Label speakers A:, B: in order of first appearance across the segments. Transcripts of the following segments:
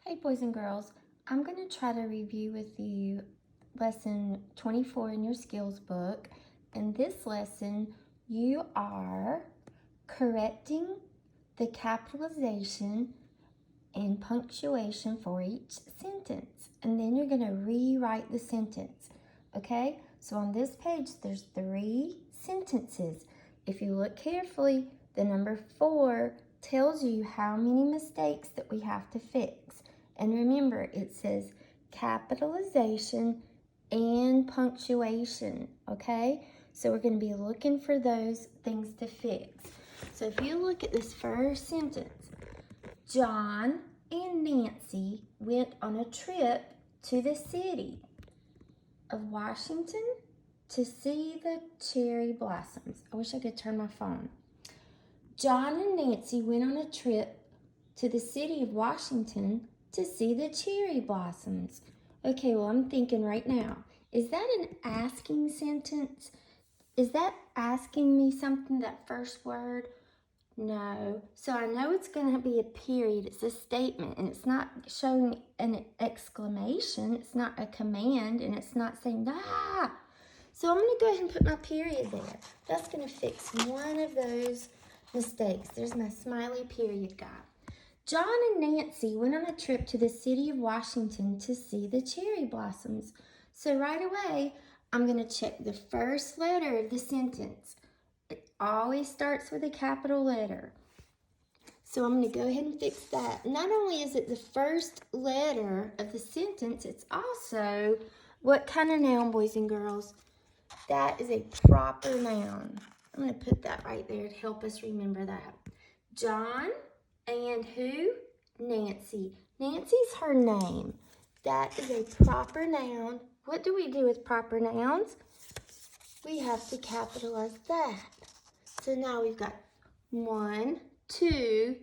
A: Hey boys and girls, I'm going to try to review with you lesson 24 in your skills book. In this lesson, you are correcting the capitalization and punctuation for each sentence. And then you're going to rewrite the sentence. Okay, so on this page, there's 3 sentences. If you look carefully, the number 4 tells you how many mistakes that we have to fix. And remember, it says capitalization and punctuation, okay? So we're going to be looking for those things to fix. So if you look at this first sentence, John and Nancy went on a trip to the city of Washington to see the cherry blossoms. I wish I could turn my phone. John and Nancy went on a trip to the city of Washington to see the cherry blossoms. Okay, well, I'm thinking right now, is that an asking sentence? Is that asking me something, that first word? No. So I know it's going to be a period. It's a statement, and it's not showing an exclamation. It's not a command, and it's not saying, ah. So I'm going to go ahead and put my period there. That's going to fix one of those mistakes. There's my smiley period guy. John and Nancy went on a trip to the city of Washington to see the cherry blossoms. So right away, I'm going to check the first letter of the sentence. It always starts with a capital letter. So I'm going to go ahead and fix that. Not only is it the first letter of the sentence, it's also what kind of noun, boys and girls? That is a proper noun. I'm going to put that right there to help us remember that. John and who? Nancy. Nancy's her name. That is a proper noun. What do we do with proper nouns? We have to capitalize that. So now we've got 1, 2,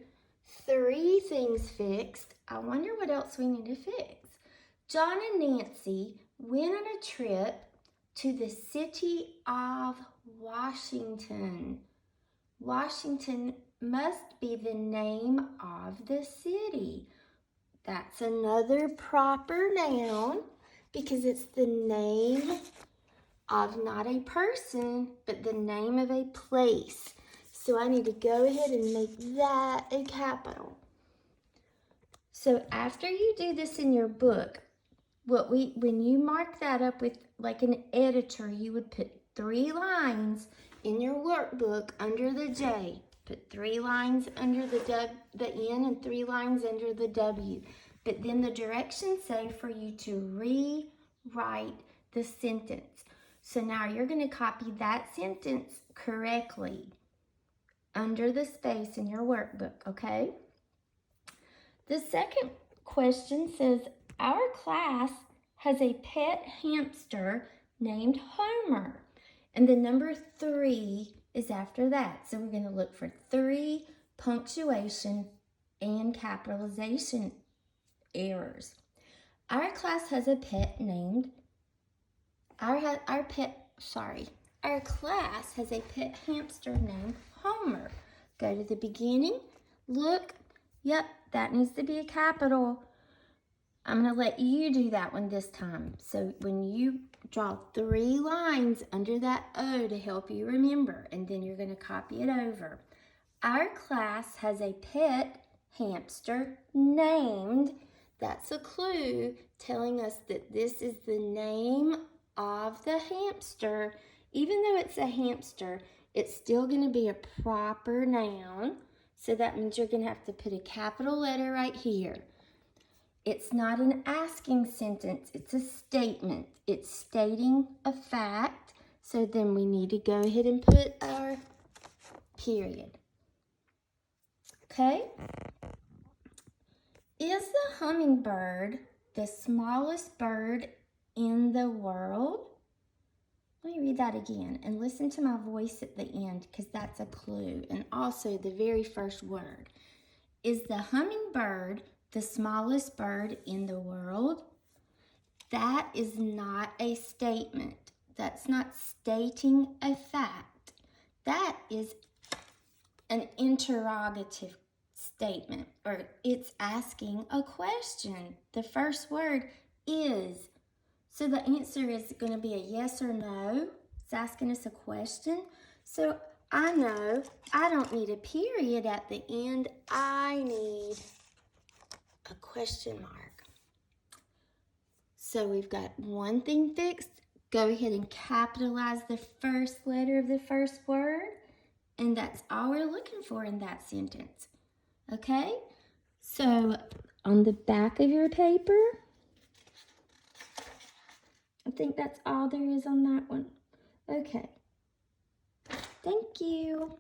A: 3 things fixed. I wonder what else we need to fix. John and Nancy went on a trip to the city of Washington. Washington must be the name of the city. That's another proper noun because it's the name of not a person, but the name of a place. So I need to go ahead and make that a capital. So after you do this in your book, when you mark that up with like an editor, you would put 3 lines in your workbook under the J. Put 3 lines under the N and 3 lines under the W. But then the directions say for you to rewrite the sentence. So now you're going to copy that sentence correctly under the space in your workbook, okay? The second question says, our class has a pet hamster named Homer. And the number 3 is after that. So we're going to look for 3 punctuation and capitalization errors. Our class has a pet named, our class has a pet hamster named Homer. Go to the beginning, look, yep, that needs to be a capital. I'm going to let you do that one this time. So when you draw 3 lines under that O to help you remember, and then you're going to copy it over. Our class has a pet hamster named, that's a clue telling us that this is the name of the hamster. Even though it's a hamster, it's still going to be a proper noun. So that means you're going to have to put a capital letter right here. It's not an asking sentence, it's a statement. It's stating a fact, so then we need to go ahead and put our period. Okay? Is the hummingbird the smallest bird in the world? Let me read that again and listen to my voice at the end because that's a clue, and also the very first word. Is the hummingbird the smallest bird in the world? That is not a statement. That's not stating a fact. That is an interrogative statement, or it's asking a question. The first word is. So the answer is going to be a yes or no. It's asking us a question. So I know I don't need a period at the end. I need a question mark. So we've got one thing fixed. Go ahead and capitalize the first letter of the first word. And that's all we're looking for in that sentence. Okay? So on the back of your paper, I think that's all there is on that one. Okay. Thank you.